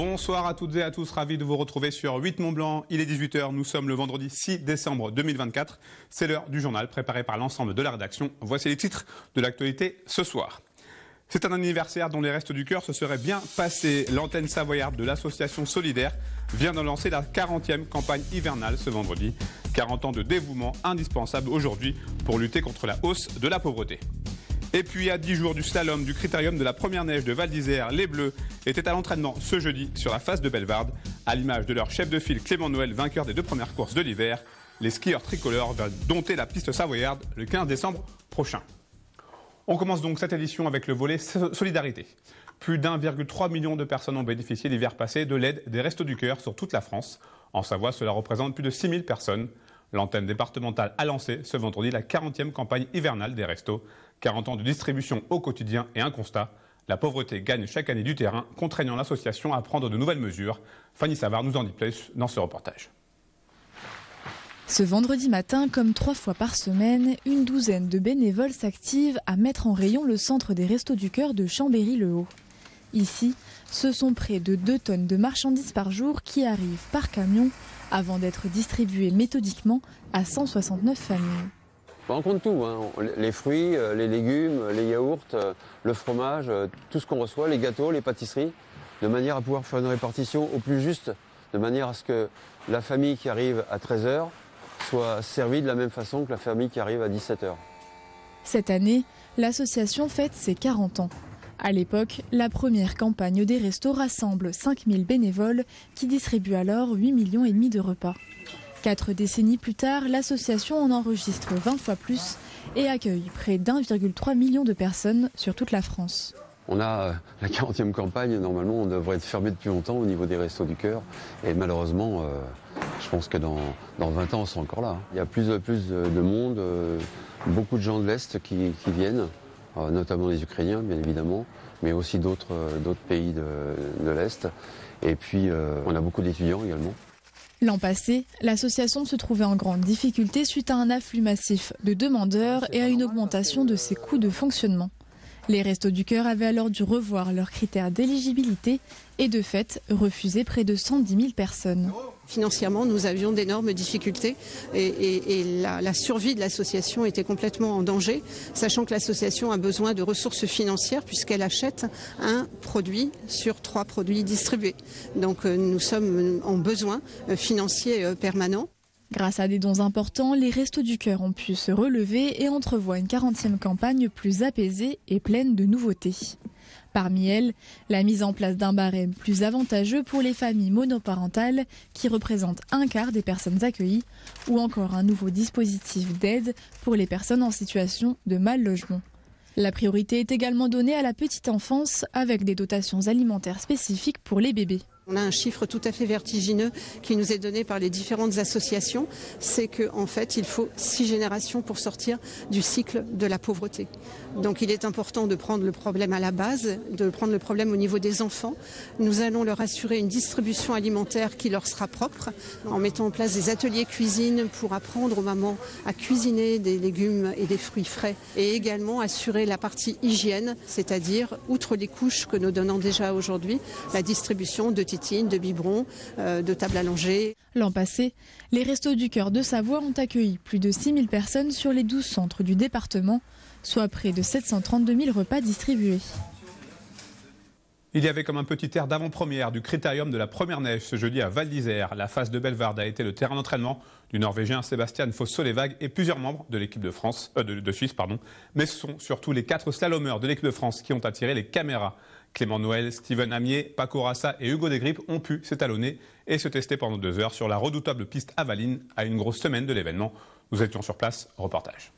Bonsoir à toutes et à tous, ravi de vous retrouver sur 8 Mont-Blanc. Il est 18 h, nous sommes le vendredi 6 décembre 2024. C'est l'heure du journal préparé par l'ensemble de la rédaction. Voici les titres de l'actualité ce soir. C'est un anniversaire dont les Restos du Cœur se seraient bien passés. L'antenne savoyarde de l'association Solidaire vient de lancer la 40e campagne hivernale ce vendredi. 40 ans de dévouement indispensable aujourd'hui pour lutter contre la hausse de la pauvreté. Et puis à 10 jours du slalom du critérium de la première neige de Val d'Isère, les Bleus étaient à l'entraînement ce jeudi sur la face de Bellevarde. À l'image de leur chef de file Clément Noël, vainqueur des 2 premières courses de l'hiver, les skieurs tricolores veulent dompter la piste savoyarde le 15 décembre prochain. On commence donc cette édition avec le volet solidarité. Plus d'1,3 million de personnes ont bénéficié l'hiver passé de l'aide des Restos du Cœur sur toute la France. En Savoie, cela représente plus de 6 000 personnes. L'antenne départementale a lancé ce vendredi la 40e campagne hivernale des Restos. 40 ans de distribution au quotidien et un constat. La pauvreté gagne chaque année du terrain, contraignant l'association à prendre de nouvelles mesures. Fanny Savard nous en dit plus dans ce reportage. Ce vendredi matin, comme 3 fois par semaine, une douzaine de bénévoles s'activent à mettre en rayon le centre des Restos du Cœur de Chambéry-le-Haut. Ici, ce sont près de 2 tonnes de marchandises par jour qui arrivent par camion avant d'être distribuées méthodiquement à 169 familles. On compte tout, hein. Les fruits, les légumes, les yaourts, le fromage, tout ce qu'on reçoit, les gâteaux, les pâtisseries, de manière à pouvoir faire une répartition au plus juste, de manière à ce que la famille qui arrive à 13 h soit servie de la même façon que la famille qui arrive à 17 h. Cette année, l'association fête ses 40 ans. À l'époque, la première campagne des Restos rassemble 5000 bénévoles qui distribuent alors 8,5 millions de repas. 4 décennies plus tard, l'association en enregistre 20 fois plus et accueille près d'1,3 million de personnes sur toute la France. On a la 40e campagne, normalement on devrait être fermé depuis longtemps au niveau des Restos du Cœur. Et malheureusement, je pense que dans 20 ans on sera encore là. Il y a plus de monde, beaucoup de gens de l'Est qui viennent, notamment les Ukrainiens bien évidemment, mais aussi d'autres pays de l'Est. Et puis on a beaucoup d'étudiants également. L'an passé, l'association se trouvait en grande difficulté suite à un afflux massif de demandeurs et à une augmentation de ses coûts de fonctionnement. Les Restos du Cœur avaient alors dû revoir leurs critères d'éligibilité et de fait refuser près de 110 000 personnes. Financièrement, nous avions d'énormes difficultés et la survie de l'association était complètement en danger, sachant que l'association a besoin de ressources financières puisqu'elle achète un produit sur 3 produits distribués. Donc nous sommes en besoin financier permanent. Grâce à des dons importants, les Restos du Cœur ont pu se relever et entrevoient une 40e campagne plus apaisée et pleine de nouveautés. Parmi elles, la mise en place d'un barème plus avantageux pour les familles monoparentales qui représentent un quart des personnes accueillies ou encore un nouveau dispositif d'aide pour les personnes en situation de mal logement. La priorité est également donnée à la petite enfance avec des dotations alimentaires spécifiques pour les bébés. On a un chiffre tout à fait vertigineux qui nous est donné par les différentes associations, c'est qu'en fait il faut 6 générations pour sortir du cycle de la pauvreté. Donc il est important de prendre le problème à la base, de prendre le problème au niveau des enfants. Nous allons leur assurer une distribution alimentaire qui leur sera propre, en mettant en place des ateliers cuisine pour apprendre aux mamans à cuisiner des légumes et des fruits frais et également assurer la partie hygiène, c'est-à-dire, outre les couches que nous donnons déjà aujourd'hui, la distribution de de biberons, de tables à langer. L'an passé, les Restos du Cœur de Savoie ont accueilli plus de 6 000 personnes sur les 12 centres du département, soit près de 732 000 repas distribués. Il y avait comme un petit air d'avant-première du critérium de la première neige ce jeudi à Val d'Isère. La face de Bellevarde a été le terrain d'entraînement du Norvégien Sébastien Foss-Solevaag et plusieurs membres de l'équipe de Suisse. Mais ce sont surtout les 4 slalomeurs de l'équipe de France qui ont attiré les caméras. Clément Noël, Steven Amier, Paco Rassa et Hugo Desgrippes ont pu s'étalonner et se tester pendant 2 heures sur la redoutable piste Avaline à une grosse semaine de l'événement. Nous étions sur place, reportage.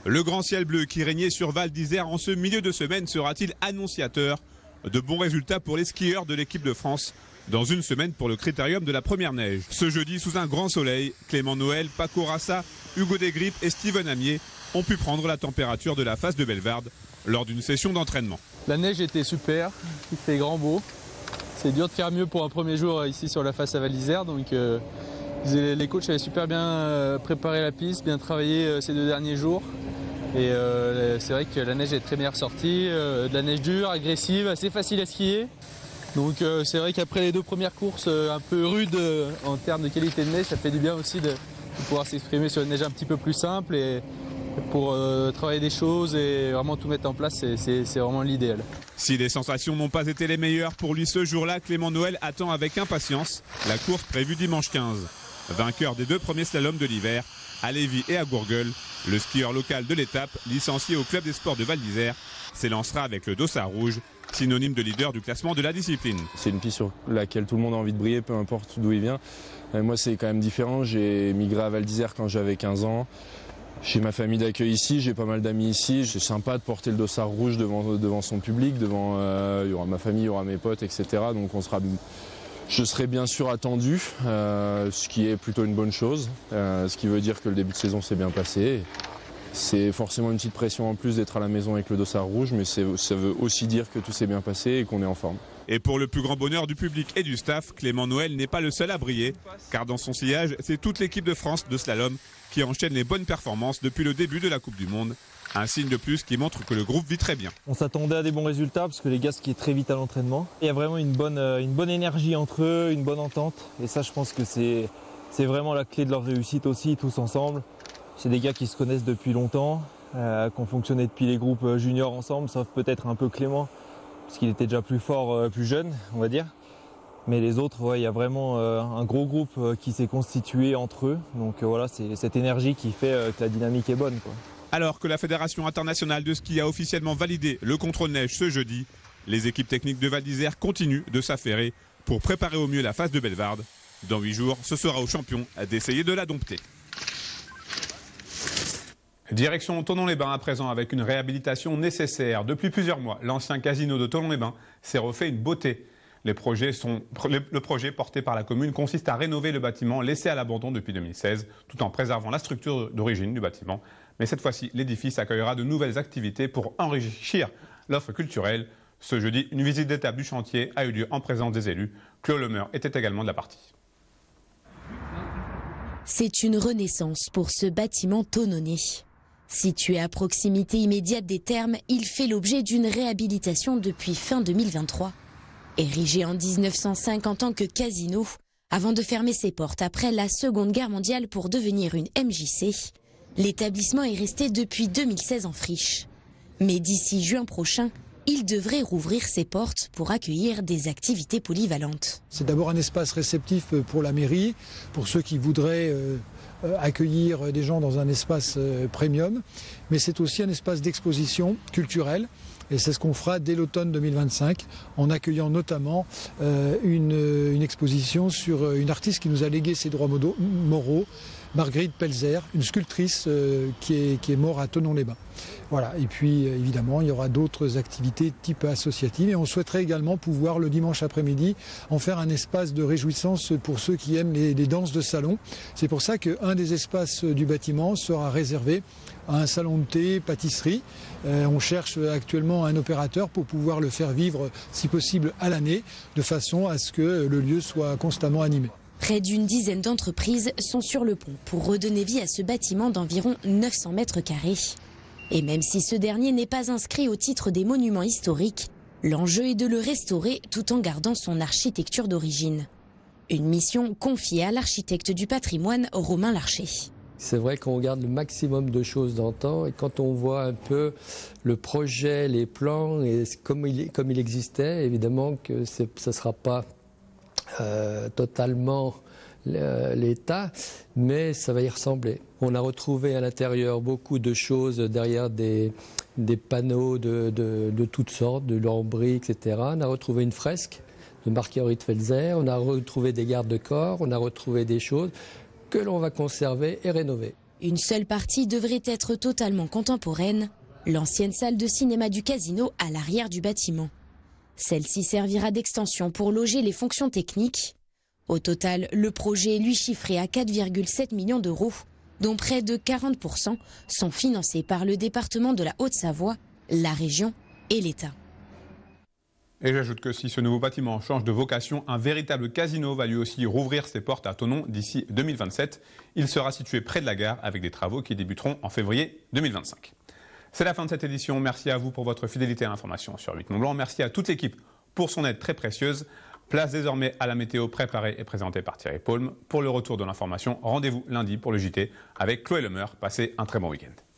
Le grand ciel bleu qui régnait sur Val d'Isère en ce milieu de semaine sera-t-il annonciateur de bons résultats pour les skieurs de l'équipe de France dans une semaine pour le critérium de la première neige? Ce jeudi, sous un grand soleil, Clément Noël, Paco Rassa, Hugo Desgrippes et Steven Amier ont pu prendre la température de la face de Bellevarde lors d'une session d'entraînement. La neige était super, il fait grand beau. C'est dur de faire mieux pour un premier jour ici sur la face à Val d'Isère. Donc les coachs avaient super bien préparé la piste, bien travaillé ces 2 derniers jours. Et c'est vrai que la neige est très bien ressortie, de la neige dure, agressive, assez facile à skier. Donc c'est vrai qu'après les 2 premières courses un peu rudes en termes de qualité de neige, ça fait du bien aussi de pouvoir s'exprimer sur une neige un petit peu plus simple et pour travailler des choses et vraiment tout mettre en place, c'est vraiment l'idéal. Si les sensations n'ont pas été les meilleures pour lui ce jour-là, Clément Noël attend avec impatience la course prévue dimanche 15. Vainqueur des 2 premiers slaloms de l'hiver, à Lévis et à Gourgueul, le skieur local de l'étape, licencié au club des sports de Val d'Isère, s'élancera avec le dossard rouge, synonyme de leader du classement de la discipline. C'est une piste sur laquelle tout le monde a envie de briller, peu importe d'où il vient. Moi, c'est quand même différent. J'ai migré à Val d'Isère quand j'avais 15 ans. J'ai ma famille d'accueil ici, j'ai pas mal d'amis ici. C'est sympa de porter le dossard rouge devant son public, il y aura ma famille, il y aura mes potes, etc. Donc je serai bien sûr attendu, ce qui est plutôt une bonne chose. Ce qui veut dire que le début de saison s'est bien passé. C'est forcément une petite pression en plus d'être à la maison avec le dossard rouge, mais ça veut aussi dire que tout s'est bien passé et qu'on est en forme. Et pour le plus grand bonheur du public et du staff, Clément Noël n'est pas le seul à briller, car dans son sillage, c'est toute l'équipe de France de slalom qui enchaîne les bonnes performances depuis le début de la Coupe du Monde. Un signe de plus qui montre que le groupe vit très bien. On s'attendait à des bons résultats parce que les gars skient très vite à l'entraînement. Il y a vraiment une bonne énergie entre eux, une bonne entente. Et ça, je pense que c'est vraiment la clé de leur réussite aussi, tous ensemble. C'est des gars qui se connaissent depuis longtemps, qui ont fonctionné depuis les groupes juniors ensemble, sauf peut-être un peu Clément, parce qu'il était déjà plus fort, plus jeune, on va dire. Mais les autres, il y a vraiment un gros groupe qui s'est constitué entre eux. Donc voilà, c'est cette énergie qui fait que la dynamique est bonne, quoi. Alors que la Fédération internationale de ski a officiellement validé le contrôle-neige ce jeudi, les équipes techniques de Val d'Isère continuent de s'affairer pour préparer au mieux la phase de Bellevarde. Dans 8 jours, ce sera aux champions d'essayer de la dompter. Direction Thonon-les-Bains à présent avec une réhabilitation nécessaire. Depuis plusieurs mois, l'ancien casino de Thonon-les-Bains s'est refait une beauté. Le projet porté par la commune consiste à rénover le bâtiment laissé à l'abandon depuis 2016, tout en préservant la structure d'origine du bâtiment. Mais cette fois-ci, l'édifice accueillera de nouvelles activités pour enrichir l'offre culturelle. Ce jeudi, une visite d'étape du chantier a eu lieu en présence des élus. Claude Lemer était également de la partie. C'est une renaissance pour ce bâtiment thononnais. Situé à proximité immédiate des thermes, il fait l'objet d'une réhabilitation depuis fin 2023. Érigé en 1905 en tant que casino, avant de fermer ses portes après la Seconde Guerre mondiale pour devenir une MJC, l'établissement est resté depuis 2016 en friche. Mais d'ici juin prochain, il devrait rouvrir ses portes pour accueillir des activités polyvalentes. C'est d'abord un espace réceptif pour la mairie, pour ceux qui voudraient accueillir des gens dans un espace premium, mais c'est aussi un espace d'exposition culturelle. Et c'est ce qu'on fera dès l'automne 2025, en accueillant notamment une exposition sur une artiste qui nous a légué ses droits moraux, Marguerite Pelzer, une sculptrice qui est morte à Thonon-les-Bains. Voilà. Et puis évidemment, il y aura d'autres activités type associative. Et on souhaiterait également pouvoir le dimanche après-midi en faire un espace de réjouissance pour ceux qui aiment les danses de salon. C'est pour ça qu'un des espaces du bâtiment sera réservé à un salon de thé, pâtisserie. On cherche actuellement un opérateur pour pouvoir le faire vivre, si possible, à l'année, de façon à ce que le lieu soit constamment animé. Près d'une dizaine d'entreprises sont sur le pont pour redonner vie à ce bâtiment d'environ 900 mètres carrés. Et même si ce dernier n'est pas inscrit au titre des monuments historiques, l'enjeu est de le restaurer tout en gardant son architecture d'origine. Une mission confiée à l'architecte du patrimoine Romain Larcher. C'est vrai qu'on garde le maximum de choses d'antan et quand on voit un peu le projet, les plans et comme il existait, évidemment que ça ne sera pas totalement l'état, mais ça va y ressembler. On a retrouvé à l'intérieur beaucoup de choses derrière des panneaux de toutes sortes, de lambris, etc. On a retrouvé une fresque de Marguerite Pelzer, on a retrouvé des gardes de corps, on a retrouvé des choses que l'on va conserver et rénover. Une seule partie devrait être totalement contemporaine, l'ancienne salle de cinéma du casino à l'arrière du bâtiment. Celle-ci servira d'extension pour loger les fonctions techniques. Au total, le projet est lui chiffré à 4,7 millions d'euros, dont près de 40% sont financés par le département de la Haute-Savoie, la région et l'État. Et j'ajoute que si ce nouveau bâtiment change de vocation, un véritable casino va lui aussi rouvrir ses portes à Thonon d'ici 2027. Il sera situé près de la gare avec des travaux qui débuteront en février 2025. C'est la fin de cette édition. Merci à vous pour votre fidélité à l'information sur 8 Mont Blanc. Merci à toute l'équipe pour son aide très précieuse. Place désormais à la météo préparée et présentée par Thierry Paulme. Pour le retour de l'information, rendez-vous lundi pour le JT avec Chloé Lemeur. Passez un très bon week-end.